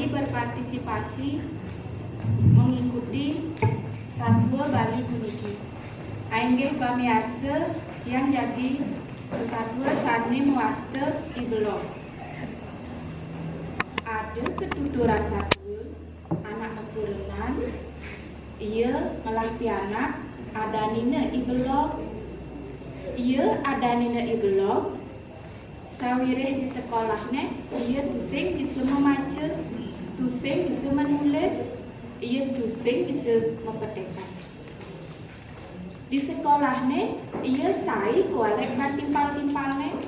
lagi berpartisipasi mengikuti Satwa Bali puniki. Ainggih pamiarsa yang jadi Satwa sani muaste ibelok. Ada ketuturan satwa anak keturunan ia melah pianak ada nina ibelok. Ia ada nina ibelok. Sawireh di sekolahnya ia tusing bisa membaca, tusing bisa menulis, ia tusing bisa mempetekan. Di sekolahnya ia sai kualek timpal-timpalnya.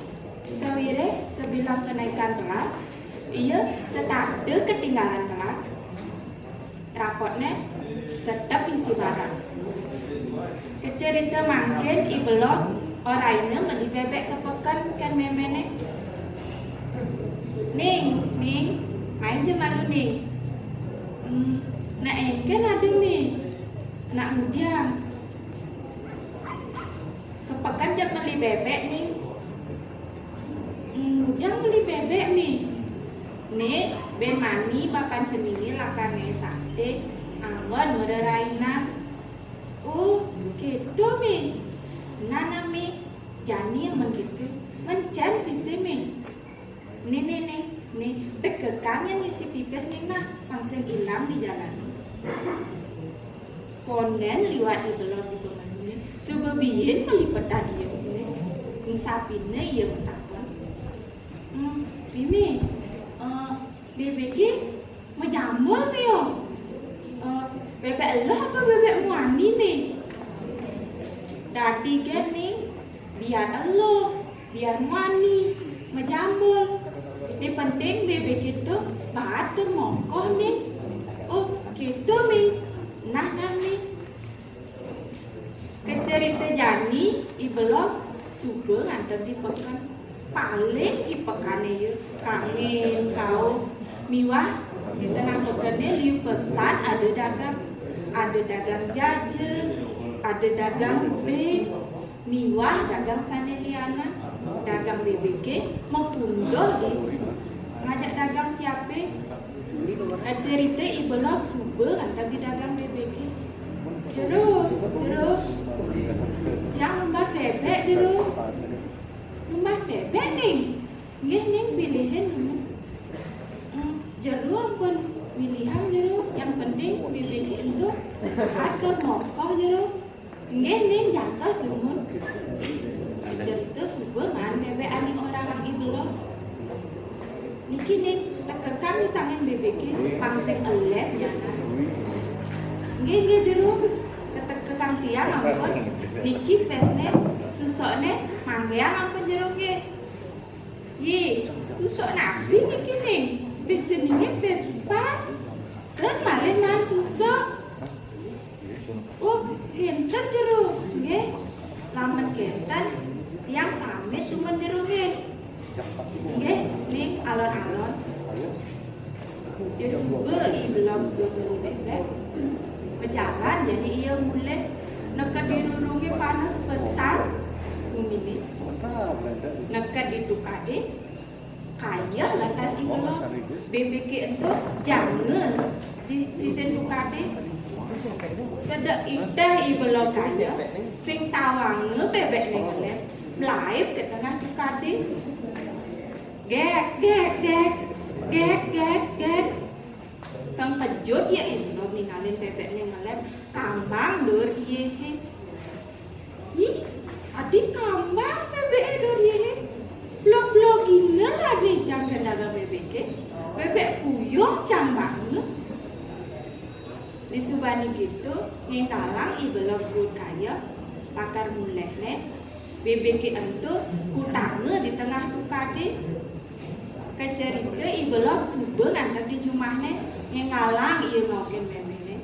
Sawireh sebilang kenaikan kelas, ia setakde ketinggalan kelas. Rapotnya tetap isi barang. Kecerita mangken ibelok orangnya beli bebek kepekan kan memene. Ning, main je malu ning. Nak engken ada nih, nak mudiang. Kepekan je beli bebek nih. Mudiang beli bebek nih. Nih, ben mami bapan sendiri lakarnya sate, anggon mereraina. Oh, gitu nih. Nana mi, jani yang begitu, mencan bisa mi. Nih, tekekannya nih si pipes nih nah, pangseng hilang di jalan. Konen liwat di belok di rumah sini, sebebihin melipetan dia ini, sapinnya ia mentakon. Ini, bebek menjambul nih yo. Bebek lah apa bebek muani nih? Dadi kan nih, biar Allah, biar muani, menjambul. Yang penting bebek itu batu mongkoh nih. Oh gitu nih, nah nih. Kecerita jani, ibelok subuh ngantar di pekan. Paling di pekan ya, kangen kau miwah di tengah pekannya liu pesan ada dagang jajan, ada dagang be, miwah dagang saneliana, dagang BBG, mempundoh di ngajak dagang siapa? Cerita ibelok subuh antar di dagang BBG. Jeruk, yang membas bebek jeruk, membas bebek nih, nih pilihan jeruk pun pilihan jeruk, yang penting BBG itu atur mongkoh jeruk. Nih jatuh lumur. Cerita subuh man bebek ani orang ibelok. Niki nih tekekan misalnya BBG pangseng elep ya. Nggih jeruk ketekekang tiang ampun. Niki pesne susokne manggeang ampun jeruk nggih. Ye, susok nabi niki nih. Peseninya pes pas. Kan mare man susok. Oh, kenten jeruk, nggih. Lamun kenten, tiang pamit cuman jeruk nggih. Nggih, ning alon-alon. Ya subuh ibelok subuh beli bebek. Berjalan jadi ia mulai nekat di rurungi panas pesan umini. Nekat itu kade kaya lantas ibelok. BBG itu jangan di sisen kade. Sedek iteh ibelok kaya sing tawange bebek ning ngelep mlaib ke tengah tukade. Gek. Tang kejut ya ibelok ninggalin bebek ning ngelep kambang dur iye. Ih, adik kambang bebek dur iye. Blok-blok gini lah di jam kendaga bebek. Bebek puyuh cambang. Di subani gitu, yang talang ibelok suut kaya, pakar mulehne, BBG itu utangnya di tengah tukade. Kecerita ibelok subuh ngantar di jumahne, yang ngalang iya ngokin memene.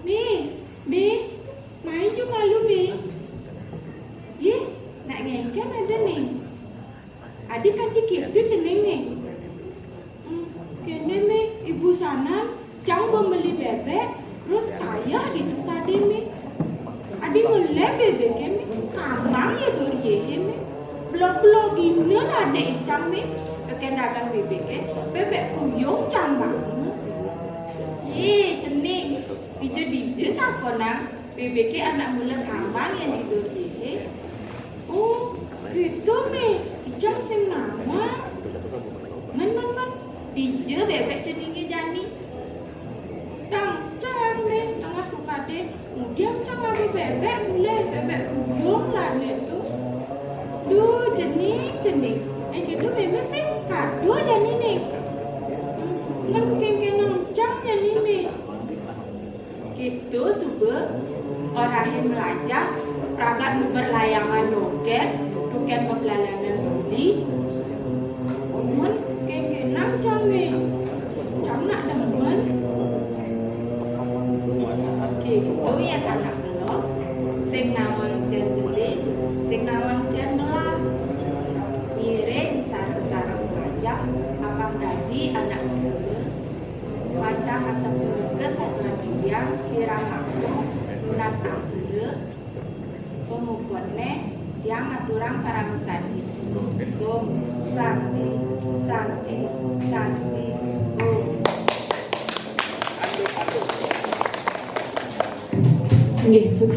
Nih, main cuma lu nih. Ye, nak ngengken ada nih. Adik kan dikit itu ceneng nih. Kene nih ibu sana. Cang membeli bebek, terus kaya di tempat ini. Adi mulai bebek ini, kamang ya dori ini. Blok-blok gini ada cang nih. teken dagang bebek ke bebek puyung cam banget. Ye cening dije takonang bebek ke anak mula kambang yang tidur ye. Oh gitu nih icang sing nama men dije bebek ceningnya jani cang deh tengah buka deh kemudian cang abu bebek mulai bebek puyung lah deh tuh duh cening gitu bebek sih kado jani nih men kengkenang cang jani nih gitu subuh orang yang belajar ragat berlayangan doket duket berbelalangan beli men kengkenang cang nih cang nak demen gitu ya anak lo sing nawang cendelit sing nawang cendelah ngiring sarang ngajak abang dadi anak muda pada hasab ke satuan tiang kirang aku lunas akhir pemukone tiang aturang parang sandi gom santi gom. Nggih, sukses.